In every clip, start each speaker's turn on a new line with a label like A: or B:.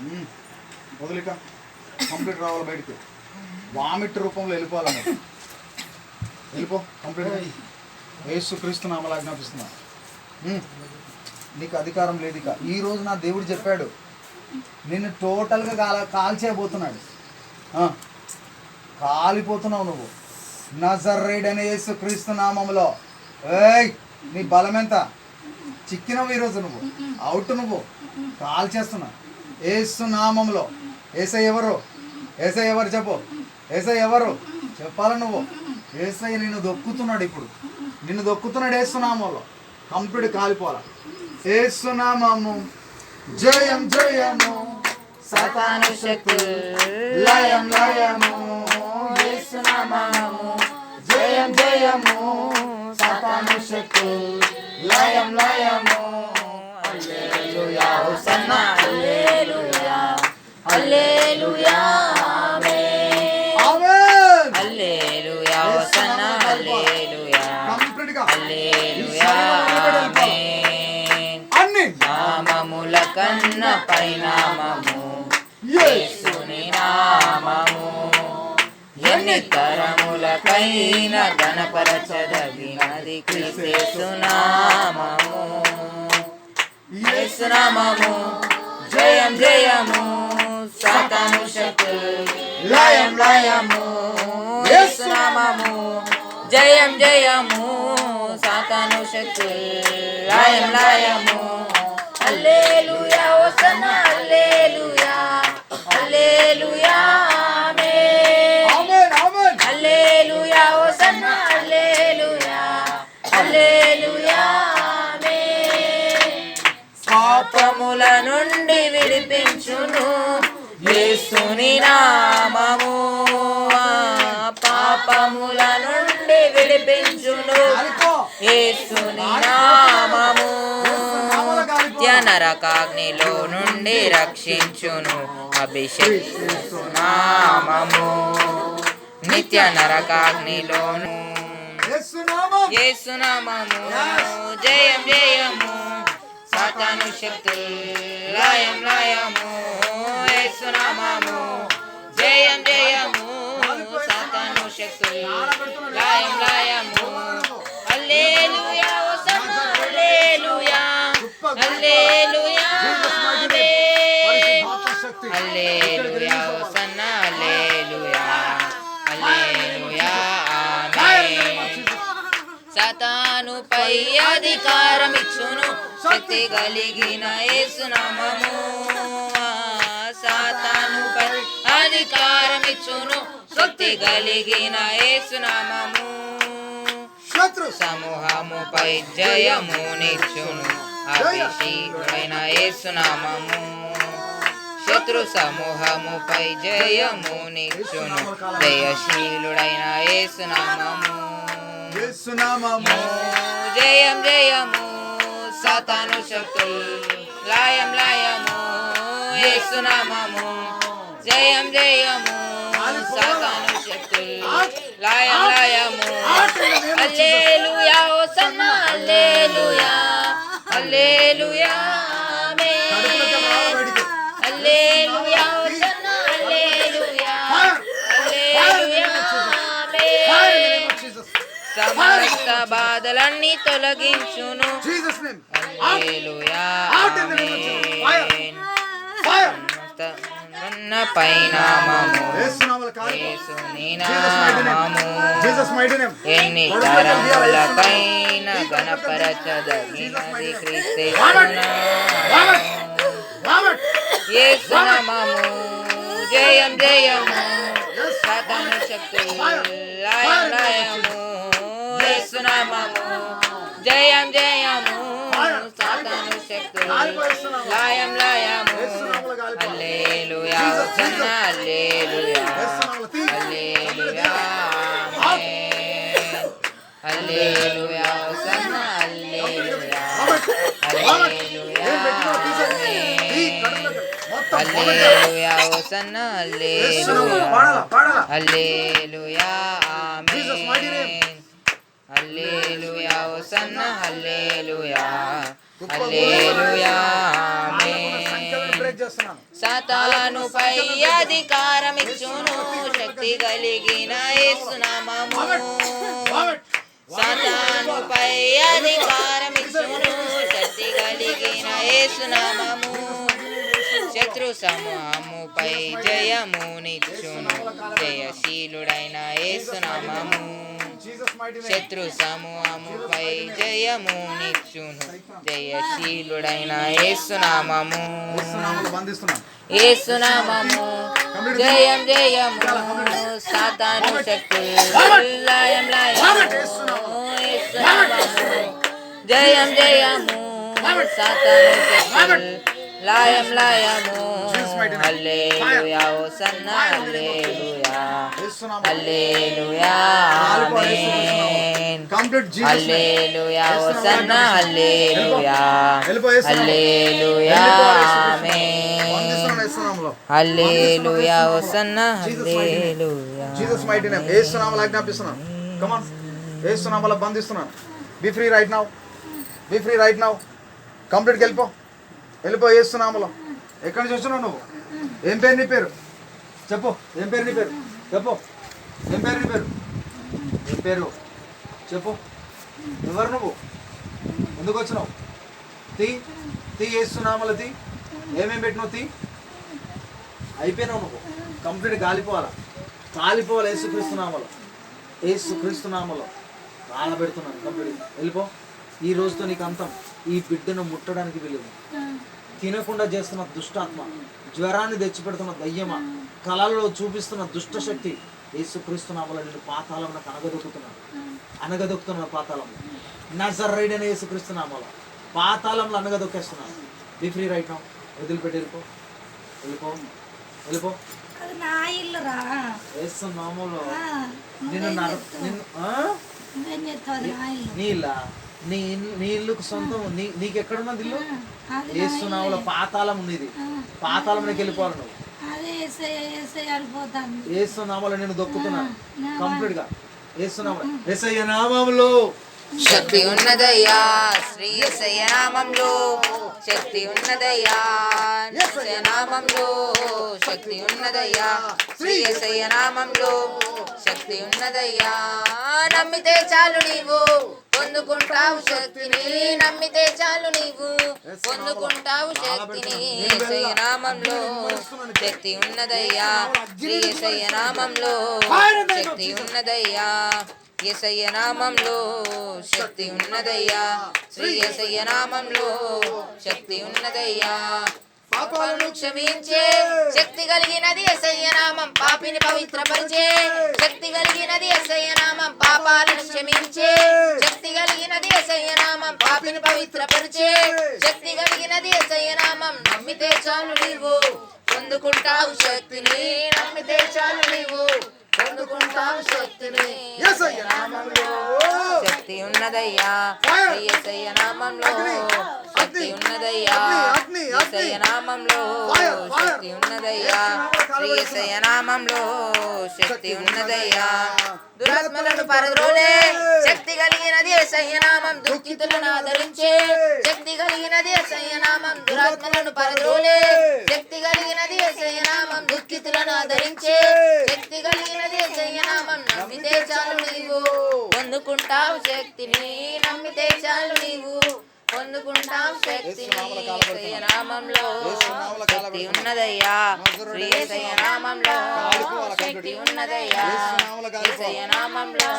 A: వదిలిక complete రావాలి బయటికి. Vomit రూపంలో వెళ్ళిపోవాలన్నమాట. వెళ్ళిపో కంప్లీట్గా. యేసుక్రీస్తు నామములో ఆజ్ఞాపిస్తున్నా. నీకు అధికారం లేదు ఇక. ఈరోజు నా దేవుడు చెప్పాడు నిన్ను టోటల్గా కాల్చేయబోతున్నాడు. కాలిపోతున్నావు నువ్వు నజరేయుడైన యేసుక్రీస్తు నామములో. నీ బలం ఎంత? చిక్కినవు ఈరోజు నువ్వు. అవుట్ నువ్వు. కాల్చేస్తున్నా యేసు నామములో. యేసయ్య ఎవరు? యేసయ్య ఎవరు చెప్పు. యేసయ్య ఎవరు చెప్పాల నువ్వు. యేసయ్య నిన్ను దొక్కుతున్నాడు. ఇప్పుడు నిన్ను దొక్కుతున్నాడు యేసు నామములో. కంప్లీట్ కాలిపోవాలా. యేసు నామము జయం జయము,
B: సాతాను శక్తి
A: లయం లయము.
B: యేసు నామము జయం జయము, సాతాను శక్తి లయం లయము. హల్లెలూయా హోసన్నా హల్లెలూయా హల్లెలూయా ఆమేన్
A: ఆమేన్.
B: హల్లెలూయా హోసన్నా హల్లెలూయా
A: కంప్లీట్ గా
B: హల్లెలూయా ఆమేన్.
A: అన్ని
B: నామముల కన్న పైనామము యేసుని నామము, ఎన్ని తరములకైన గణపరచదగినది క్రీస్తు నామము. యేసు నామము జయం జయము, సాతాను శక్తి లయం లయము. యేసు నామము జయం జయము, సాతాను శక్తి లయం లయము. హల్లెలూయా హోసన్నా హల్లెలూయా హల్లెలూయా ఆమేన్
A: ఆమేన్ ఆమేన్.
B: హల్లెలూయా హోసన్నా హల్లెలూయా హల్లెలూయా ఆమేన్. పాపముల నుండి విడిపించును యేసుని నామము, పాపముల నుండి విడిపించును యేసుని నామము. నిత్య నరకాగ్నిలో నుండి రక్షించును అభిషేక్తు నామము, నిత్య నరకాగ్నిలోను యేసు నామము జయం జయము, సాతాను శక్తి లయం లయము. యేసు నామము జయం జయము, సాతాను శక్తి లయం లయము. హల్లెలూయా హోసన్నా హల్లెలూయా హల్లెలూయా ఆమేన్. హల్లెలూయా హోసన్నా హల్లెలూయా హల్లెలూయా ఆమేన్. సాతానుపై అధికారం ఇచ్చును శక్తి కలిగిన యేసు నామము, సాతానుపై అధికారం ఇచ్చును శక్తి కలిగిన యేసు నామము. శత్రు సమూహముపై జయమునిచ్చును అభిషేకుడైన యేసు నామము, శత్రు సమూహముపై జయమునిచ్చును జయశీలుడైన యేసు నామము.
A: యేసు నామము
B: జయం జయము, సాతాను శక్తి లయం లయము. యేసు నామము జయం జయము, సాతాను శక్తి లయం లయము. హల్లెలూయా హోసన్నా హల్లెలూయా హల్లెలూయా ఆమేన్. హల్లెలూయా హోసన్నా హల్లెలూయా హల్లెలూయా ఆమేన్. సమస్త బాధలన్నీ తొలగించును హల్లెలూయా ఆమేన్. పైనామము యేసుని నామము, ఎన్ని తరములకైన గణపరచదగినది క్రీస్తు నామము. యేసు నామము జయం జయము, సాతాను శక్తి లయం లయము. యేసు నామము జయం జయము, సాతాను శక్తి లయం లయము. హల్లెలూయా హోసన్నా హల్లెలూయా హల్లెలూయా ఆమేన్. హల్లెలూయా హోసన్నా హల్లెలూయా హల్లెలూయా ఆమేన్. హల్లెలూయా హోసన్నా హల్లెలూయా హల్లెలూయా ఆమేన్. హల్లెలూయా హోసన్నా హల్లెలూయా హల్లెలూయా ఆమేన్.
A: చేస్తున్నాను.
B: సాతానుపై అధికారం ఇచ్చును శక్తి కలిగిన యేసు నామము. సాతానుపై అధికారం ఇచ్చును శక్తి కలిగిన యేసు నామము. శత్రు సమూహముపై జయము నిచ్చును జయశీలుడైన యేసు నామము. శత్రు సమూహముపై జయము నిచ్చును జయశీలుడైన యేసు నామము. యేసు నామము జయం జయము సాతాను శక్తి లయం లయము. యేసు నామము జయం జయము సాతాను శక్తి లయం లయము. హల్లెలూయా హోసన్నా హల్లెలూయా హల్లెలూయా ఆమేన్. హల్లెలూయా హోసన్నా హల్లెలూయా హల్లెలూయా ఆమేన్. హల్లెలూయా హోసన్నా హల్లెలూయా.
A: జీసస్ మైటీ నేమ్ యేసు నామములో ఆజ్ఞాపిస్తున్నాను. కమ్ ఆన్, యేసు నామములో బంధిస్తున్నాను. Be free right now, be free right now. కంప్లీట్గా వెళ్ళిపో యేసు నామములో. ఎక్కడి నుంచి వచ్చినావు నువ్వు? ఏం పేరు నీ పేరు చెప్పు. ఏం పేరు నీ పేరు చెప్పు. ఏం పేరు నీ పేరు? ఏం పేరు చెప్పు. ఎవరు నువ్వు? ఎందుకు వచ్చినావు? తీ యేసునామములో తీ. ఏమేమి పెట్టినావు? అయిపోయినావు నువ్వు. కంప్లీట్ కాలిపోవాలా యేసుక్రీస్తునామములో. యేసుక్రీస్తునామములో కాలబెడుతున్నాను. కంప్లీట్ వెళ్ళిపో. ఈ రోజుతో నీకు అంతం. ఈ బిడ్డను ముట్టడానికి వీలు. తినకుండా చేస్తున్న దుష్టాత్మ, జ్వరాన్ని తెచ్చిపెడుతున్న దయ్యమా, కళల్లో చూపిస్తున్న దుష్టశక్తి యేసుక్రీస్తునామములో నేను పాతాళమునకు అనగదొక్కుతున్నాను. పాతాళంలో నజరేయుడైన యేసుక్రీస్తునామములో పాతాళంలో అనగదొక్కేస్తున్నాను. Be free right now. వదిలిపెట్టి వెళ్ళిపో. యేసునామములో నీ ఇల్లుకు సొంతం. నీకెక్కడున్నది ఇల్లు? యేసునామములో పాతాళం ఉన్నది. పాతాళంలోకి వెళ్ళిపోవాలి నువ్వు. యేసునామములో నేను దొక్కుతున్నాను కంప్లీట్ గా. యేసయ్య నామములో
B: శక్తి ఉన్నదయ్యా శ్రీ యేసయ్య నామములో. శక్తి ఉన్నదయ్యా యేసయ్య నామములో. శక్తి ఉన్నదయ్యా శ్రీ యేసయ్య నామములో. శక్తి ఉన్నదయ్యా. నమ్మితే చాలు నీవు పొందుకుంటావు శక్తిని. నమ్మితే చాలు నీవు పొందుకుంటావు శక్తిని. యేసయ్య నామములో శక్తి ఉన్నదయ్యా శ్రీ యేసయ్య నామములో. శక్తి ఉన్నదయ్యా యేసయ్య నామములో. శక్తి ఉన్నదయ్యా శ్రీ యేసయ్య నామములో. శక్తి ఉన్నదయ్యా. పాపాలను క్షమించే శక్తి కలిగినది యేసయ్య నామం. పాపిని పవిత్రపరిచే శక్తి కలిగినది యేసయ్య నామం. పాపాలను క్షమించే శక్తి కలిగినది యేసయ్య నామం. పాపిని పవిత్రపరిచే శక్తి కలిగినది యేసయ్య నామం. నమ్మితే చాలు నీవు పొందుకుంటావు శక్తిని. నమ్మితే చాలు నీవు పొందుకుంటావు శక్తిని. యేసయ్య నామములో శక్తి ఉన్నదయ్యా యేసయ్య నామములో. శక్తి ఉన్నదయ్యా యేసయ్య నామములో. శక్తి ఉన్నదయ్యా యేసయ్య నామములో. శక్తి ఉన్నదయ్యా. దురాత్మలను పరద్రోలే శక్తి కలిగినది యేసయ్య నామం. దుఃఖితులను ఆదరించే శక్తి కలిగినది యేసయ్య నామం. దురాత్మలను పరద్రోలే శక్తి కలిగినది యేసయ్య నామం. దుఃఖితులను ఆదరించే శక్తి కలిగినది యేసయ్య నామం. నమ్మితే చాలు నీవు పొందుకుంటావు శక్తిని. నమ్మితే చాలు నీవు పొందుకుంటావు శక్తిని. యేసయ్య నామములో శక్తి ఉన్నదయ్యా శ్రీ యేసయ్య నామములో. శక్తి ఉన్నదయ్యా యేసయ్య నామములో.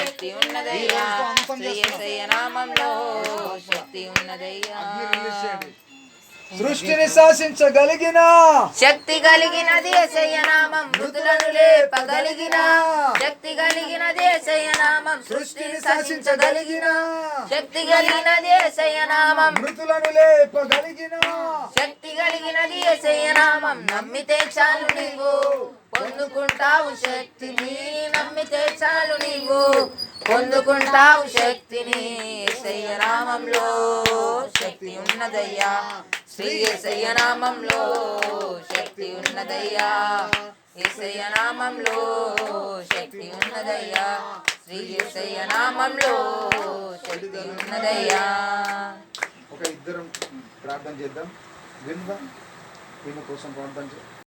B: శక్తి ఉన్నదయ్యా శ్రీ యేసయ్య నామములో. శక్తి ఉన్నదయ్యా.
A: సృష్టిని శాసించగలిగిన
B: శక్తి కలిగినది యేసయ్య నామం. మృతులను లేపగలిగిన శక్తి కలిగినది యేసయ్య నామం. సృష్టిని శాసించగలిగిన శక్తి కలిగినది యేసయ్య నామం.
A: మృతులను లేపగలిగిన
B: శక్తి కలిగినది యేసయ్య నామం. నమ్మితే చాలు నీవు పొందుకుంటావు శక్తిని. నమ్మితే చాలు నీవు పొందుకుంటావు శక్తిని. యేసయ్య నామంలో శక్తి ఉన్నదయ్యా శ్రీ యేసయ్య నామంలో. శక్తి ఉన్నదయ్యా యేసయ్య నామంలో. శక్తి ఉన్నదయ్యా శ్రీ యేసయ్య నామంలో. శక్తి ఉన్నదయ్యా.
A: ఒక ఇద్దరం ప్రార్థన చేద్దాం. వినుదా ఈమె కోసం ప్రార్థన చేయి.